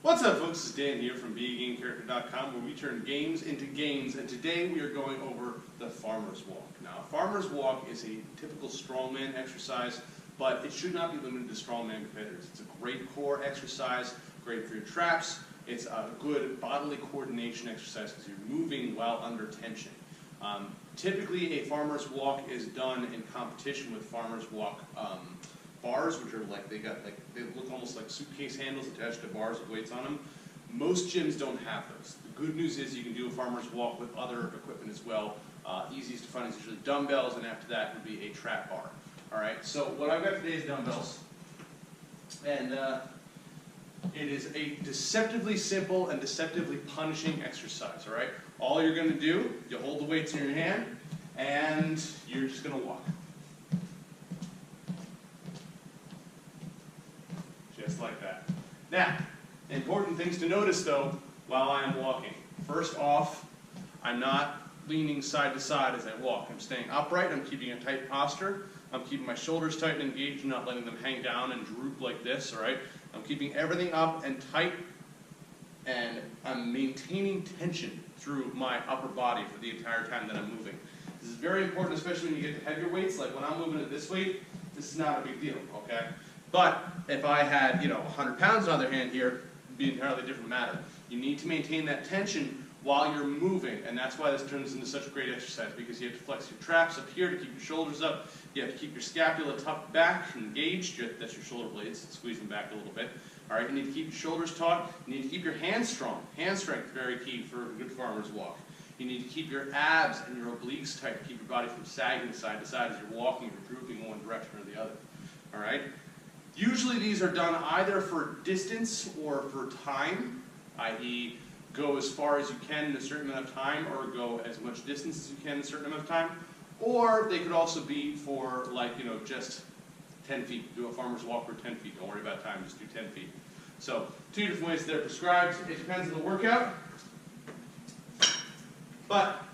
What's up, folks? It's Dan here from BeAGameCharacter.com, where we turn games into games, and today we are going over the Farmer's Walk. Now, Farmer's Walk is a typical strongman exercise, but it should not be limited to strongman competitors. It's a great core exercise, great for your traps. It's a good bodily coordination exercise because you're moving while under tension. Typically, a Farmer's Walk is done in competition with Farmer's Walk bars, which are they look almost like suitcase handles attached to bars with weights on them. Most gyms don't have those. The good news is you can do a Farmer's Walk with other equipment as well. Easiest to find is usually dumbbells, and after that would be a trap bar. All right, so what I've got today is dumbbells, and it is a deceptively simple and deceptively punishing exercise. All right, all you're going to do, you hold the weights in your hand, and you're just going to walk. Just like that. Now, important things to notice though while I am walking. First off, I'm not leaning side to side as I walk. I'm staying upright, I'm keeping a tight posture, I'm keeping my shoulders tight and engaged, not letting them hang down and droop like this, all right? I'm keeping everything up and tight, and I'm maintaining tension through my upper body for the entire time that I'm moving. This is very important, especially when you get to heavier weights. Like when I'm moving at this weight, this is not a big deal, okay? But if I had, 100 pounds on the other hand here, it'd be an entirely different matter. You need to maintain that tension while you're moving, and that's why this turns into such a great exercise, because you have to flex your traps up here to keep your shoulders up. You have to keep your scapula tucked back, engaged. That's your shoulder blades. Squeeze them back a little bit. All right, you need to keep your shoulders taut. You need to keep your hands strong. Hand strength, very key for a good farmer's walk. You need to keep your abs and your obliques tight to keep your body from sagging side to side as you're walking or drooping in one direction or the other. All right? Usually these are done either for distance or for time, i.e. go as far as you can in a certain amount of time, or go as much distance as you can in a certain amount of time. Or they could also be for just 10 feet. Do a farmer's walk for 10 feet. Don't worry about time, just do 10 feet. So, two different ways they're prescribed. It depends on the workout. But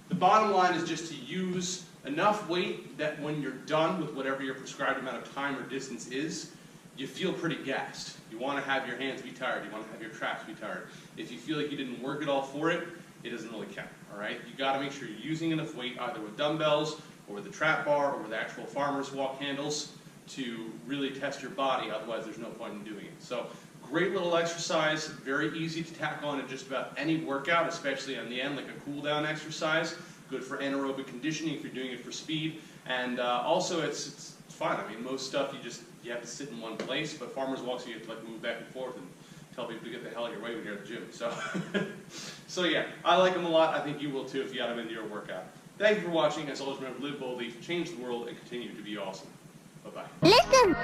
the bottom line is just to use enough weight that when you're done with whatever your prescribed amount of time or distance is, you feel pretty gassed. You want to have your hands be tired. You want to have your traps be tired. If you feel like you didn't work at all for it, it doesn't really count. All right? You got to make sure you're using enough weight, either with dumbbells or with the trap bar or with actual farmer's walk handles, to really test your body. Otherwise, there's no point in doing it. So, great little exercise, very easy to tack on in just about any workout, especially on the end, like a cool down exercise. Good for anaerobic conditioning if you're doing it for speed, and also it's fun. I mean, most stuff you have to sit in one place, but farmer's walks you have to move back and forth and tell people to get the hell out of your way when you're at the gym. So yeah, I like them a lot. I think you will too if you add them into your workout. Thank you for watching. As always, remember, live boldly, change the world, and continue to be awesome. Bye bye. Listen.